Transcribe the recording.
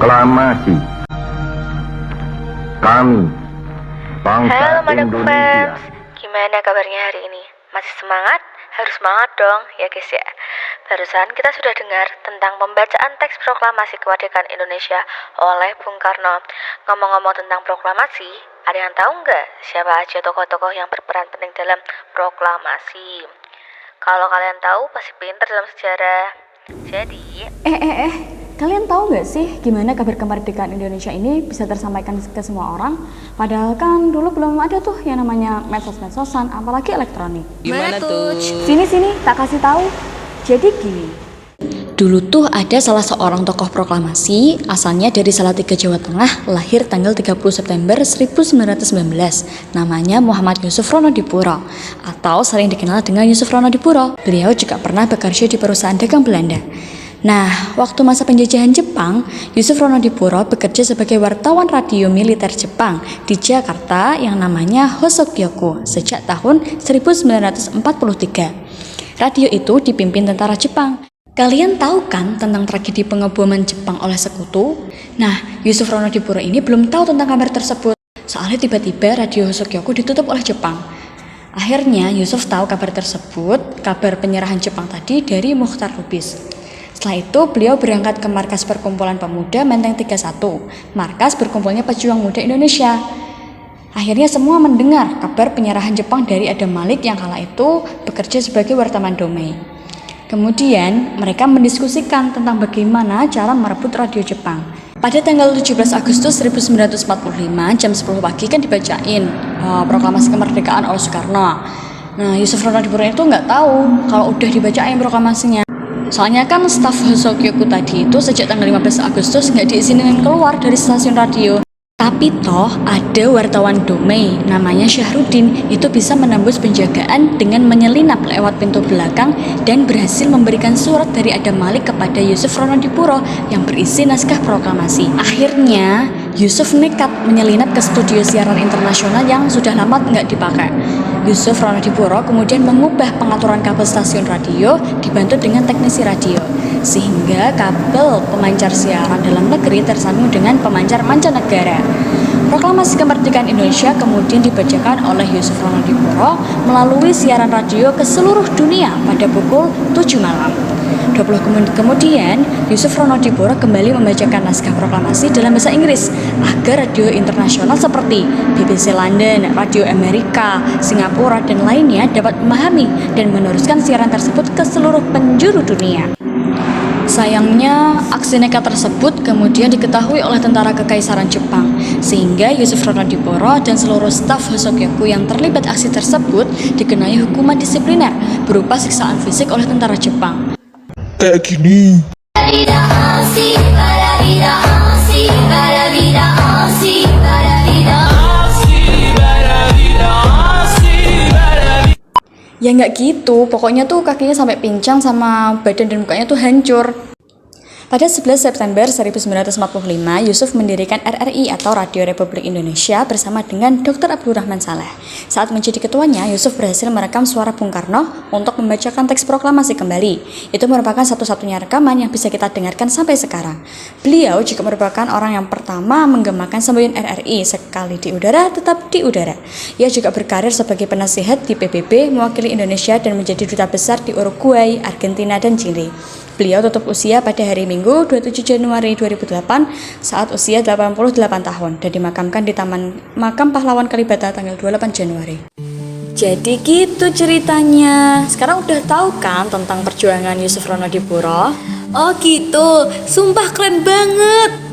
proklamasi kami bangsa Halo Madaku Indonesia. Fans, gimana kabarnya hari ini? Masih semangat? Harus semangat dong ya guys ya. Barusan kita sudah dengar tentang pembacaan teks proklamasi kemerdekaan Indonesia oleh Bung Karno. Ngomong-ngomong tentang proklamasi, ada yang tahu nggak siapa aja tokoh-tokoh yang berperan penting dalam proklamasi? Kalau kalian tahu pasti pinter dalam sejarah. Jadi Kalian tahu nggak sih gimana kabar kemerdekaan Indonesia ini bisa tersampaikan ke semua orang? Padahal kan dulu belum ada tuh yang namanya medsos-medsosan, apalagi elektronik. Gimana tuh? Sini, tak kasih tahu. Jadi gini. Dulu tuh ada salah seorang tokoh proklamasi, asalnya dari Salatiga, Jawa Tengah, lahir tanggal 30 September 1919. Namanya Muhammad Yusuf Ronodipuro, atau sering dikenal dengan Yusuf Ronodipuro. Beliau juga pernah bekerja di perusahaan dagang Belanda. Nah, waktu masa penjajahan Jepang, Yusuf Ronodipuro bekerja sebagai wartawan radio militer Jepang di Jakarta yang namanya Hosokyoku sejak tahun 1943. Radio itu dipimpin tentara Jepang. Kalian tahu kan tentang tragedi pengeboman Jepang oleh sekutu? Nah, Yusuf Ronodipuro ini belum tahu tentang kabar tersebut. Soalnya tiba-tiba radio Hosokyoku ditutup oleh Jepang. Akhirnya Yusuf tahu kabar tersebut, kabar penyerahan Jepang tadi dari Muchtar Lubis. Setelah itu beliau berangkat ke markas perkumpulan pemuda Menteng 31, markas berkumpulnya pejuang muda Indonesia. Akhirnya semua mendengar kabar penyerahan Jepang dari Adam Malik yang kala itu bekerja sebagai wartawan Domei. Kemudian mereka mendiskusikan tentang bagaimana cara merebut radio Jepang. Pada tanggal 17 Agustus 1945 jam 10 pagi kan dibacain proklamasi kemerdekaan oleh Soekarno. Nah, Yusuf Ronodipuro itu nggak tahu kalau udah dibacain proklamasinya. Soalnya kan staf Hosokyoku tadi itu sejak tanggal 15 Agustus nggak diizinin keluar dari stasiun radio. Tapi toh ada wartawan Domei namanya Syahrudin itu bisa menembus penjagaan dengan menyelinap lewat pintu belakang dan berhasil memberikan surat dari Adam Malik kepada Yusuf Ronodipuro yang berisi naskah proklamasi. Akhirnya Yusuf nekat menyelinap ke studio siaran internasional yang sudah lama nggak dipakai. Yusuf Ronodipuro kemudian mengubah pengaturan kabel stasiun radio dibantu dengan teknisi radio, sehingga kabel pemancar siaran dalam negeri tersambung dengan pemancar mancanegara. Proklamasi kemerdekaan Indonesia kemudian dibacakan oleh Yusuf Ronodipuro melalui siaran radio ke seluruh dunia pada pukul 7 malam. 20 kemudian, Yusuf Ronodipuro kembali membacakan naskah proklamasi dalam bahasa Inggris agar radio internasional seperti BBC London, Radio Amerika, Singapura, dan lainnya dapat memahami dan meneruskan siaran tersebut ke seluruh penjuru dunia. Sayangnya, aksi nekat tersebut kemudian diketahui oleh tentara kekaisaran Jepang, sehingga Yusuf Ronodipuro dan seluruh staf Hosokyoku yang terlibat aksi tersebut dikenai hukuman disipliner berupa siksaan fisik oleh tentara Jepang. Kayak gini. Ya nggak gitu, pokoknya tuh kakinya sampai pincang sama badan dan mukanya tuh hancur. Pada 11 September 1945, Yusuf mendirikan RRI atau Radio Republik Indonesia bersama dengan Dr. Abdurrahman Saleh. Saat menjadi ketuanya, Yusuf berhasil merekam suara Bung Karno untuk membacakan teks proklamasi kembali. Itu merupakan satu-satunya rekaman yang bisa kita dengarkan sampai sekarang. Beliau juga merupakan orang yang pertama menggemakan semboyan RRI, sekali di udara tetap di udara. Ia juga berkarir sebagai penasihat di PBB, mewakili Indonesia dan menjadi duta besar di Uruguay, Argentina, dan Chili. Beliau tutup usia pada hari Minggu 27 Januari 2008 saat usia 88 tahun dan dimakamkan di Taman Makam Pahlawan Kalibata tanggal 28 Januari. Jadi gitu ceritanya. Sekarang udah tahu kan tentang perjuangan Yusuf Ronodipuro? Oh gitu, sumpah keren banget.